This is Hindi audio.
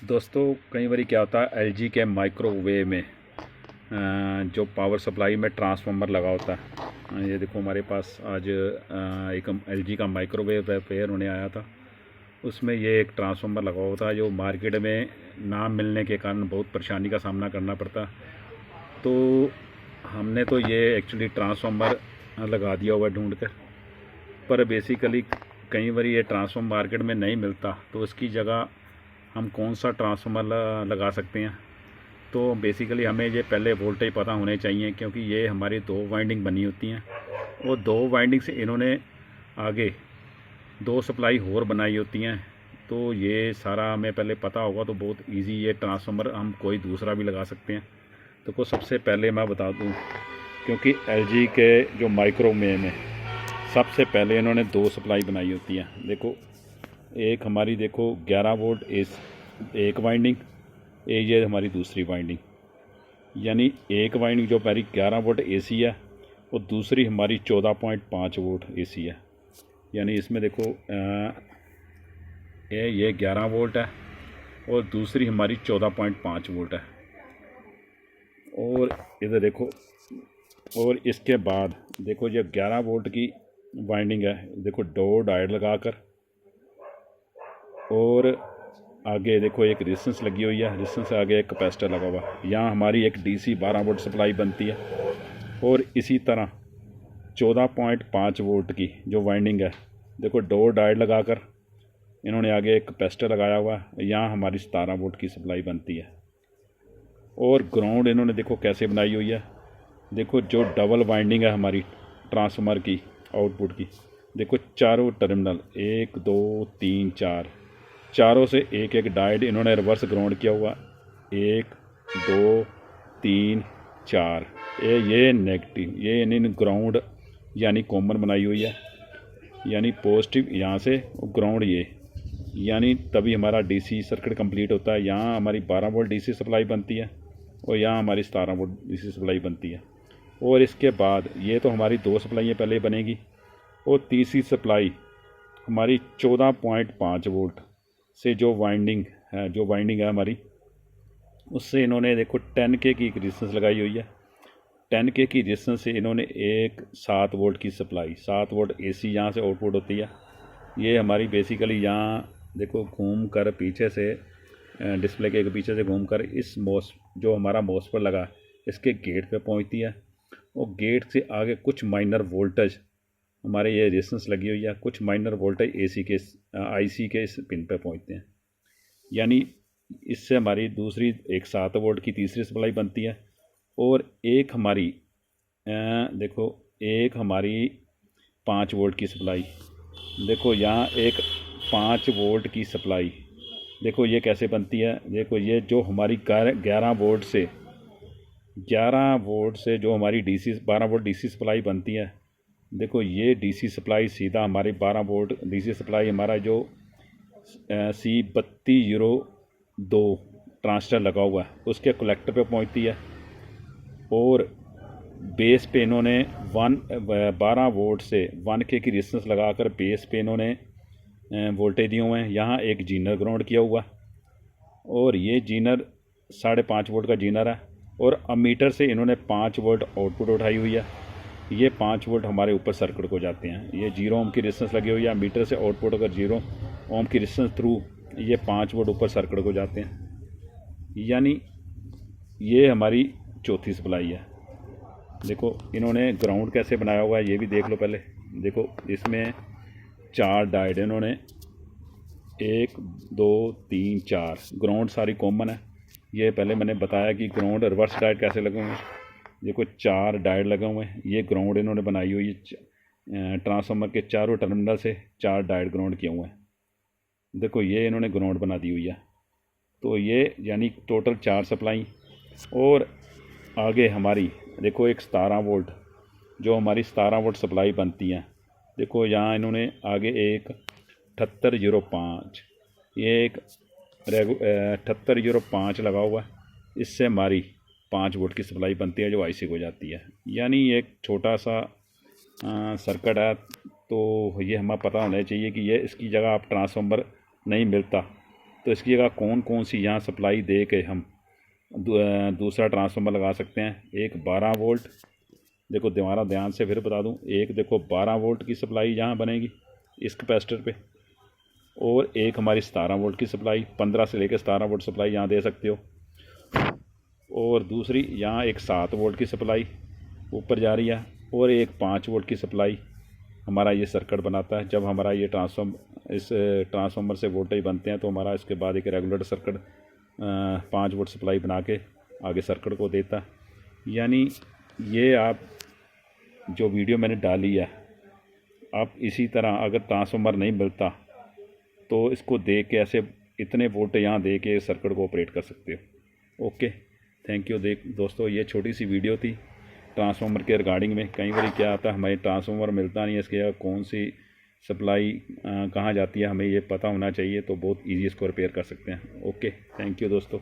दोस्तों कई बार क्या होता है एलजी के माइक्रोवेव में जो पावर सप्लाई में ट्रांसफार्मर लगा होता है। ये देखो हमारे पास आज एक एलजी का माइक्रोवेव रिपेयर होने आया था। उसमें ये एक ट्रांसफार्मर लगा होता है जो मार्केट में ना मिलने के कारण बहुत परेशानी का सामना करना पड़ता। तो हमने तो ये एक्चुअली ट्रांसफार्मर लगा दिया हुआ ढूंढ कर, पर बेसिकली कई बार ये ट्रांसफार्मर मार्केट में नहीं मिलता, तो उसकी जगह हम कौन सा ट्रांसफार्मर लगा सकते हैं। तो बेसिकली हमें ये पहले वोल्टेज पता होने चाहिए, क्योंकि ये हमारी दो वाइंडिंग बनी होती हैं और दो वाइंडिंग से इन्होंने आगे दो सप्लाई और बनाई होती हैं। तो ये सारा हमें पहले पता होगा तो बहुत इजी ये ट्रांसफार्मर हम कोई दूसरा भी लगा सकते हैं। तो को सबसे पहले मैं बता दूं, क्योंकि एलजी के जो माइक्रोवेव में सबसे पहले इन्होंने दो सप्लाई बनाई होती है। देखो एक हमारी देखो 11 वोल्ट एक वाइंडिंग, ये हमारी दूसरी वाइंडिंग, यानी एक वाइंडिंग जो हमारी 11 वोल्ट एसी है और दूसरी हमारी 14.5 वोल्ट एसी है। यानी इसमें देखो ये 11 वोल्ट है और दूसरी हमारी 14.5 वोल्ट है। और इधर देखो, और इसके बाद देखो ये 11 वोल्ट की वाइंडिंग है। देखो दो डायोड लगाकर, और आगे देखो एक रेजिस्टेंस लगी हुई है, रेजिस्टेंस से आगे एक कैपेसिटर लगा हुआ है। यहाँ हमारी एक डीसी 12 वोल्ट सप्लाई बनती है। और इसी तरह 14.5 वोल्ट की जो वाइंडिंग है, देखो दो डायोड लगाकर इन्होंने आगे एक कैपेसिटर लगाया हुआ है। यहाँ हमारी 17 वोल्ट की सप्लाई बनती है। और ग्राउंड इन्होंने देखो कैसे बनाई हुई है। देखो जो डबल वाइंडिंग है हमारी ट्रांसफार्मर की आउटपुट की, देखो चारों टर्मिनल 1 2 3 4, चारों से एक एक डायोड इन्होंने रिवर्स ग्राउंड किया हुआ। 1 2 3 4, ये नेगेटिव, ये इन्होंने ग्राउंड यानी कॉमन बनाई हुई है, यानी पॉजिटिव यहाँ से और ग्राउंड ये, यानी तभी हमारा डीसी सर्किट कंप्लीट होता है। यहाँ हमारी 12 वोल्ट डीसी सप्लाई बनती है और यहाँ हमारी 17 वोल्ट डीसी सप्लाई बनती है। और इसके बाद ये तो हमारी दो सप्लाइयाँ पहले बनेगी, और तीसरी सप्लाई हमारी 14.5 वोल्ट से जो वाइंडिंग है हमारी, उससे इन्होंने देखो 10K की एक रेजिस्टेंस लगाई हुई है। 10K की रेजिस्टेंस से इन्होंने एक 7 वोल्ट की सप्लाई, 7 वोल्ट एसी यहाँ से आउटपुट होती है। ये हमारी बेसिकली यहाँ देखो घूम कर पीछे से डिस्प्ले के पीछे से घूम कर इस जो हमारा मॉस पर लगा इसके गेट पे पहुँचती है, और गेट से आगे कुछ माइनर वोल्टेज हमारे ये रेजिस्टेंस लगी हुई है, कुछ माइनर वोल्टेज एसी के आईसी के इस पिन पे पहुंचते हैं। यानी इससे हमारी दूसरी एक 7 वोल्ट की तीसरी सप्लाई बनती है। और एक हमारी देखो एक हमारी 5 वोल्ट की सप्लाई, देखो यहाँ एक 5 वोल्ट की सप्लाई, देखो ये कैसे बनती है। देखो ये जो हमारी 11 वोल्ट से जो हमारी डीसी 12 वोल्ट डीसी सप्लाई बनती है, देखो ये डीसी सप्लाई सीधा हमारी 12 वोल्ट डीसी सप्लाई हमारा जो C3202 ट्रांजिस्टर लगा हुआ है उसके कलेक्टर पे पहुंचती है। और बेस पे इन्होंने 12 वोल्ट से 1K की रेजिस्टेंस लगाकर बेस पे इन्होंने वोल्टेज दिए हुए हैं। यहाँ एक जीनर ग्राउंड किया हुआ, और ये जीनर 5.5 वोल्ट का जीनर है। और अमीटर से इन्होंने 5 वोल्ट आउटपुट उठाई हुई है। ये 5 वोल्ट हमारे ऊपर सर्किट को जाते हैं। ये 0 ओम की रेजिस्टेंस लगी हुई है, मीटर से आउटपुट अगर 0 ओम की रेजिस्टेंस थ्रू ये 5 वोल्ट ऊपर सर्किट को जाते हैं। यानी ये हमारी चौथी सप्लाई है। देखो इन्होंने ग्राउंड कैसे बनाया हुआ है ये भी देख लो पहले। देखो इसमें 4 डायोड इन्होंने 1 2 3 4, ग्राउंड सारी कॉमन है। ये पहले मैंने बताया कि ग्राउंड रिवर्स डायोड कैसे लगे हुए हैं। देखो 4 डायोड लगे हुए हैं, ये ग्राउंड इन्होंने बनाई हुई है। ट्रांसफार्मर के चारों टर्मिनल से 4 डायोड ग्राउंड किए हुए हैं। देखो ये इन्होंने ग्राउंड बना दी हुई है। तो ये यानी टोटल 4 सप्लाई। और आगे हमारी देखो एक 17 वोल्ट, जो हमारी 17 वोल्ट सप्लाई बनती है। देखो यहाँ इन्होंने आगे एक 7805, ये एक 7805 लगा हुआ है। इससे हमारी 5 वोल्ट की सप्लाई बनती है जो आईसी को जाती है। यानी एक छोटा सा सर्किट है। तो ये हमें पता होना चाहिए कि ये इसकी जगह आप ट्रांसफार्मर नहीं मिलता तो इसकी जगह कौन कौन सी यहाँ सप्लाई दे के हम दूसरा ट्रांसफार्मर लगा सकते हैं। एक 12 वोल्ट, देखो दोबारा ध्यान से फिर बता दूं, एक देखो 12 वोल्ट की सप्लाई यहाँ बनेगी इस कैपेसिटर पे, और एक हमारी 17 वोल्ट की सप्लाई, 15 से लेकर 17 वोल्ट सप्लाई यहाँ दे सकते हो। और दूसरी यहाँ एक 7 वोल्ट की सप्लाई ऊपर जा रही है, और एक 5 वोल्ट की सप्लाई हमारा ये सर्किट बनाता है। जब हमारा ये इस ट्रांसफार्मर से वोल्टेज बनते हैं तो हमारा इसके बाद एक रेगुलेटर सर्किट 5 वोल्ट सप्लाई बना के आगे सर्किट को देता है। यानी ये आप जो वीडियो मैंने डाली है, आप इसी तरह अगर ट्रांसफार्मर नहीं मिलता तो इसको दे के ऐसे इतने वोल्ट यहाँ दे के सर्किट को ऑपरेट कर सकते हो। Okay, thank you. दोस्तों, ये छोटी सी वीडियो थी ट्रांसफार्मर के रिगार्डिंग में। कई बार क्या आता है, हमें ट्रांसफार्मर मिलता नहीं है, इसके कौन सी सप्लाई कहाँ जाती है हमें ये पता होना चाहिए, तो बहुत ईजी इसको रिपेयर कर सकते हैं। ओके, थैंक यू दोस्तों।